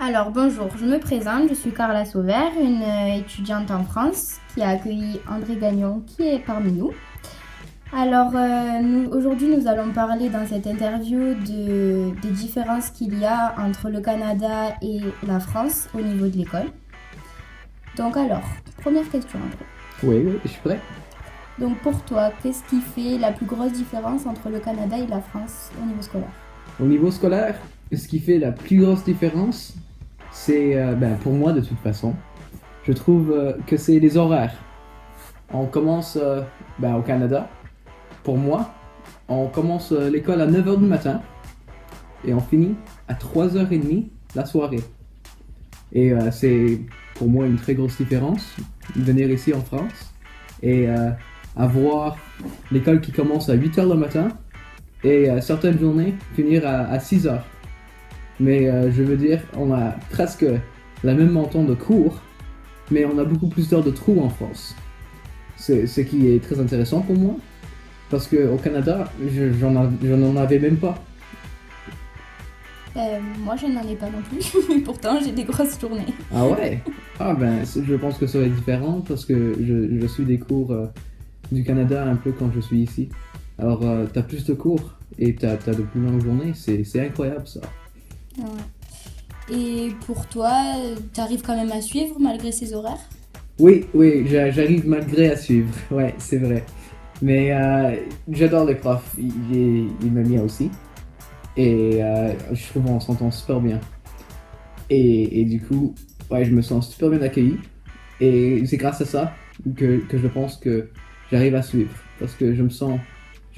Alors bonjour, je me présente, je suis Carla Sauvert, une étudiante en France qui a accueilli André Gagnon qui est parmi nous. Alors aujourd'hui nous allons parler dans cette interview des différences qu'il y a entre le Canada et la France au niveau de l'école. Donc alors, première question André. Oui, je suis prêt. Donc pour toi, qu'est-ce qui fait la plus grosse différence entre le Canada et la France au niveau scolaire? Au niveau scolaire, ce qui fait la plus grosse différence, c'est, pour moi de toute façon, je trouve que c'est les horaires. On commence au Canada, pour moi, on commence l'école à 9h du matin et on finit à 3h30 la soirée. Et c'est pour moi une très grosse différence de venir ici en France et avoir l'école qui commence à 8h le matin et certaines journées finir à 6h. Mais je veux dire, on a presque la même montant de cours, mais on a beaucoup plus d'heures de trous en France. C'est ce qui est très intéressant pour moi, parce qu'au Canada, je n'en avais même pas. Moi je n'en ai pas non plus, mais pourtant j'ai des grosses journées. Ah ouais? Je pense que ça va être différent, parce que je suis des cours du Canada un peu quand je suis ici. Alors, t'as plus de cours et t'as de plus longues journées, c'est incroyable ça. Ouais. Et pour toi, t'arrives quand même à suivre malgré ces horaires? Oui, j'arrive malgré à suivre, ouais, c'est vrai. Mais j'adore les profs, il m'aime bien aussi. Et je trouve qu'on s'entend super bien. Et du coup, ouais, je me sens super bien accueilli. Et c'est grâce à ça que je pense que j'arrive à suivre. Parce que je me sens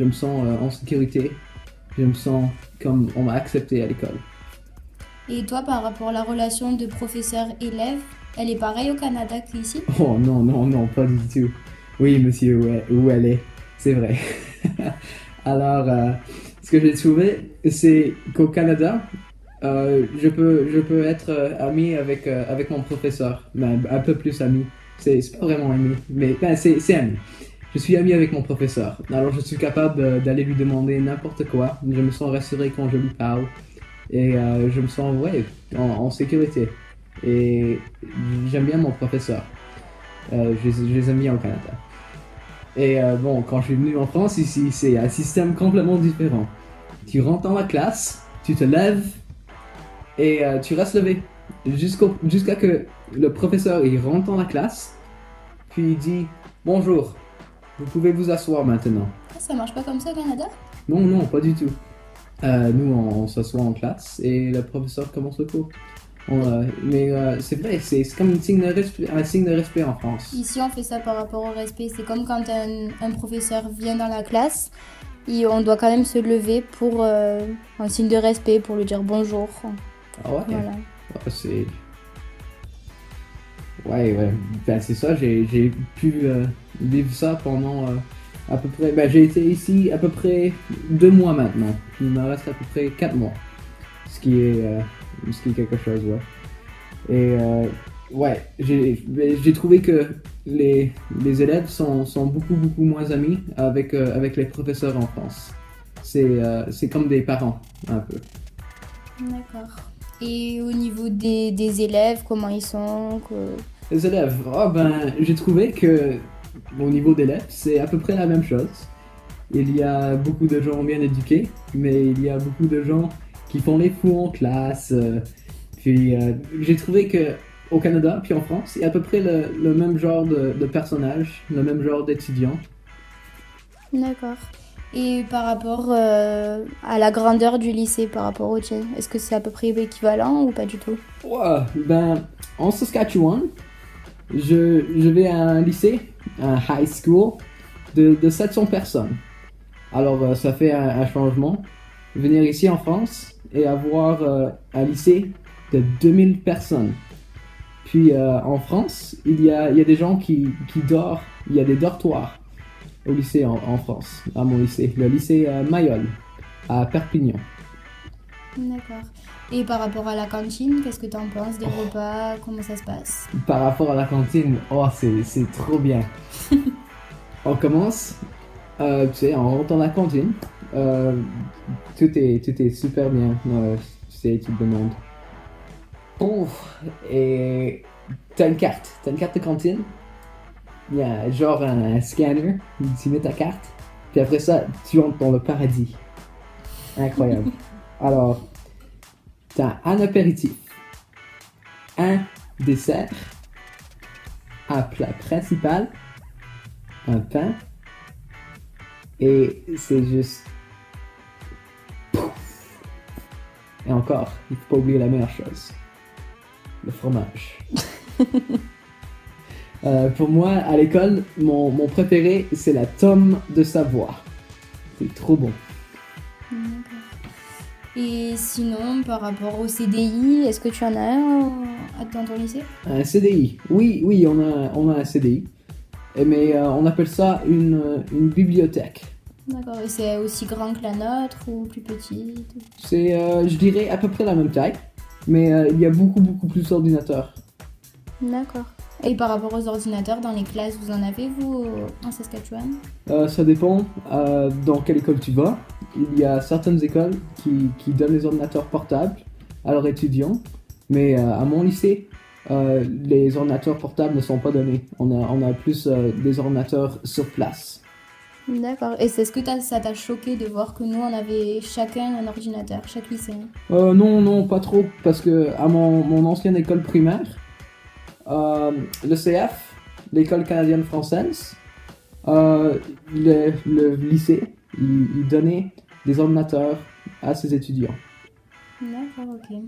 en sécurité. Je me sens comme on m'a accepté à l'école. Et toi, par rapport à la relation de professeur-élève, elle est pareille au Canada qu'ici? Oh non, non, non, pas du tout. Oui, monsieur, où elle est, c'est vrai. Alors, ce que j'ai trouvé, c'est qu'au Canada, je peux être ami avec mon professeur, un peu plus ami. C'est pas vraiment ami, mais c'est ami. Je suis ami avec mon professeur. Alors, je suis capable d'aller lui demander n'importe quoi. Je me sens rassuré quand je lui parle. Et je me sens, ouais, en sécurité. Et j'aime bien mon professeur. Je les aime bien au Canada. Et quand je suis venu en France, ici, c'est un système complètement différent. Tu rentres dans la classe, tu te lèves et tu restes levé jusqu'à que le professeur il rentre dans la classe, puis il dit bonjour, vous pouvez vous asseoir maintenant. Ah, ça marche pas comme ça au Canada? Non, non, pas du tout. Nous, on s'assoit en classe et le professeur commence le cours. Mais c'est vrai, c'est comme un signe de respect en France. Ici, on fait ça par rapport au respect. C'est comme quand un professeur vient dans la classe, et on doit quand même se lever pour un signe de respect, pour lui dire bonjour. Ah ouais? Voilà. Ouais, c'est. Ouais. C'est ça, j'ai pu vivre ça pendant à peu près. J'ai été ici à peu près 2 mois maintenant. Il me reste à peu près 4 mois. Ce qui est quelque chose, ouais. Et ouais, j'ai trouvé que les élèves sont beaucoup moins amis avec les professeurs en France. C'est comme des parents, un peu. D'accord. Et au niveau des élèves, comment ils sont Les élèves, j'ai trouvé que au niveau d'élèves, c'est à peu près la même chose. Il y a beaucoup de gens bien éduqués, mais il y a beaucoup de gens qui font les fous en classe. Puis j'ai trouvé que au Canada, puis en France, il y a à peu près le même genre de personnages, le même genre d'étudiants. D'accord. Et par rapport à la grandeur du lycée par rapport au tien, est-ce que c'est à peu près équivalent ou pas du tout? Ouais, en Saskatchewan, je vais à un lycée, un high school, de 700 personnes. Alors, ça fait un changement. Venir ici en France et avoir un lycée de 2000 personnes. Puis en France, il y a des gens qui dorment, il y a des dortoirs au lycée en France, à mon lycée, le lycée Mayol, à Perpignan. D'accord. Et par rapport à la cantine, qu'est-ce que tu en penses des repas? Comment ça se passe? Par rapport à la cantine, oh, c'est trop bien. On commence, on rentre dans la cantine, tout est super bien, tu te demandes. Et t'as une carte de cantine. Il y a genre un scanner, tu mets ta carte, puis après ça, tu entres dans le paradis. Incroyable. Alors, t'as un apéritif, un dessert, un plat principal, un pain, et c'est juste... Et encore, il faut pas oublier la meilleure chose, le fromage. Pour moi, à l'école, mon préféré, c'est la tome de Savoie. C'est trop bon. Et sinon, par rapport au CDI, est-ce que tu en as un dans ton lycée? Un CDI. Oui, on a un CDI. Mais on appelle ça une bibliothèque. D'accord. Et c'est aussi grand que la nôtre ou plus petite? C'est, je dirais, à peu près la même taille. Mais il y a beaucoup plus d'ordinateurs. D'accord. Et par rapport aux ordinateurs, dans les classes, vous en avez, vous, en Saskatchewan? Ça dépend dans quelle école tu vas. Il y a certaines écoles qui donnent les ordinateurs portables à leurs étudiants. Mais à mon lycée, les ordinateurs portables ne sont pas donnés. On a plus des ordinateurs sur place. D'accord. Et est-ce que ça t'a choqué de voir que nous, on avait chacun un ordinateur, chaque lycéen? Non, pas trop. Parce que à mon ancienne école primaire, le CF, l'école canadienne française, le lycée, il donnait des ordinateurs à ses étudiants. D'accord, ok.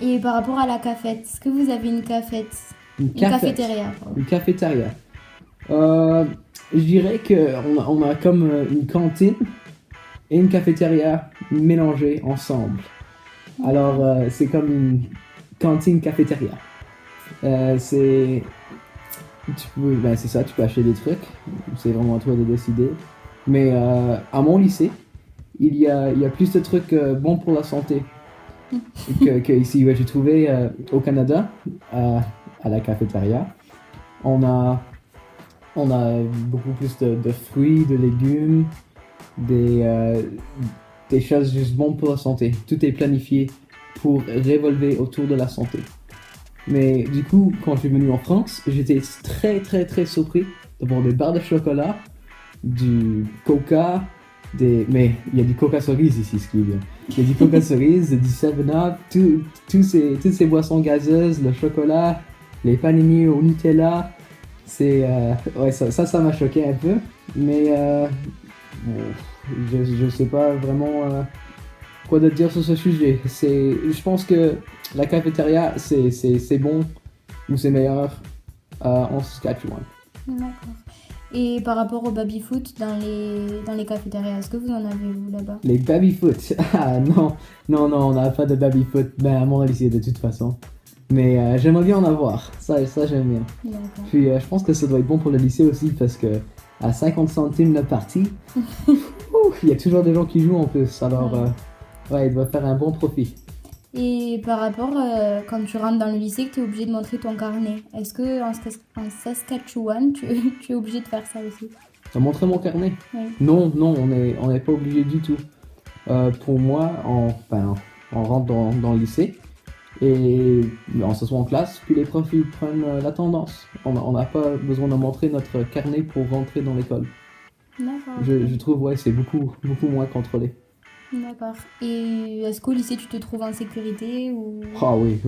Et par rapport à la cafette, est-ce que vous avez une cafette? Une cafétéria, pardon. Une cafétéria. Je dirais qu'on a comme une cantine et une cafétéria mélangées ensemble. Alors, c'est comme une cantine-cafétéria. C'est ça, tu peux acheter des trucs. C'est vraiment à toi de décider. Mais à mon lycée, il y a plus de trucs bons pour la santé que ici. Ouais, j'ai trouvé au Canada, à la cafétéria, on a beaucoup plus de fruits, de légumes, des choses juste bonnes pour la santé. Tout est planifié pour révolver autour de la santé. Mais du coup, quand je suis venu en France, j'étais très surpris d'avoir des barres de chocolat, du coca, mais il y a du coca cerise ici, ce qui est bien. Il y a du coca cerise, du 7-Up, toutes ces boissons gazeuses, le chocolat, les panini au Nutella. Ouais, ça m'a choqué un peu, mais je sais pas vraiment quoi de dire sur ce sujet. Je pense que la cafétéria, c'est bon ou c'est meilleur en Saskatchewan. D'accord. Et par rapport au baby-foot dans les cafétérias, est-ce que vous en avez, vous, là-bas? Les baby-foot? Ah non, on n'a pas de baby-foot, à mon lycée de toute façon. Mais j'aimerais bien en avoir, ça j'aime bien. D'accord. Puis je pense que ça doit être bon pour le lycée aussi parce que à 50 centimes la partie, il y a toujours des gens qui jouent en plus, alors ouais, il doit faire un bon profit. Et par rapport, quand tu rentres dans le lycée, que tu es obligé de montrer ton carnet, est-ce qu'en Saskatchewan, tu es obligé de faire ça aussi? T'as montré mon carnet? Oui. Non, on n'est pas obligé du tout. Pour moi, on rentre dans le lycée et on s'assoit en classe, puis les profs ils prennent la tendance. On n'a pas besoin de montrer notre carnet pour rentrer dans l'école. D'accord. Je trouve, ouais, c'est beaucoup moins contrôlé. D'accord. Et est-ce qu'au lycée, tu te trouves en sécurité ou... Ah oui,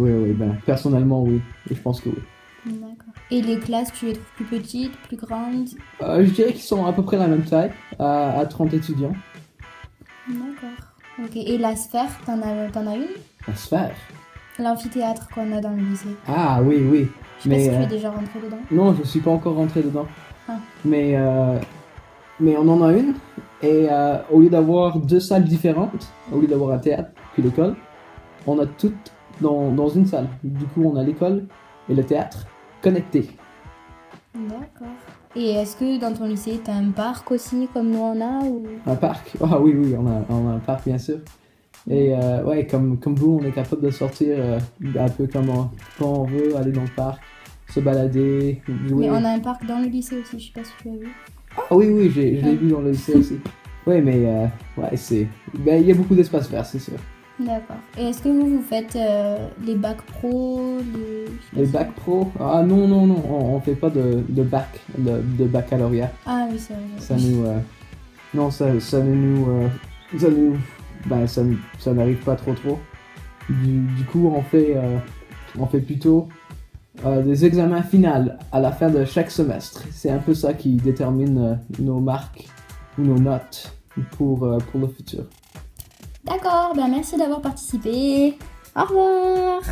personnellement, oui. Et je pense que oui. D'accord. Et les classes, tu les trouves plus petites, plus grandes? Je dirais qu'ils sont à peu près la même taille, à 30 étudiants. D'accord. Ok. Et la sphère, t'en as une? La sphère? L'amphithéâtre qu'on a dans le lycée. Ah oui. Je sais pas si tu es déjà rentré dedans. Non, je suis pas encore rentré dedans. Ah. Mais on en a une. Et au lieu d'avoir deux salles différentes, au lieu d'avoir un théâtre puis l'école, on a toutes dans une salle. Du coup, on a l'école et le théâtre connectés. D'accord. Et est-ce que dans ton lycée, tu as un parc aussi, comme nous on a ou... Un parc? Ah oui, on a un parc, bien sûr. Et ouais, comme vous, on est capable de sortir un peu quand on veut, aller dans le parc, se balader, jouer. Mais on a un parc dans le lycée aussi, je sais pas si tu as vu. Ah oui, je l'ai vu dans le lycée aussi. Ouais, mais ouais, il y a beaucoup d'espace vert, c'est sûr. D'accord. Et est-ce que vous faites les bacs pro, Les bacs pro? Ah non, non, non, on fait pas de bac, de baccalauréat. Ah oui, c'est vrai. Ça nous... non, ça ne nous... ça nous... Ben, ça n'arrive pas trop. Du coup, on fait plutôt des examens finaux à la fin de chaque semestre. C'est un peu ça qui détermine nos marques ou nos notes pour le futur. D'accord, ben merci d'avoir participé. Au revoir.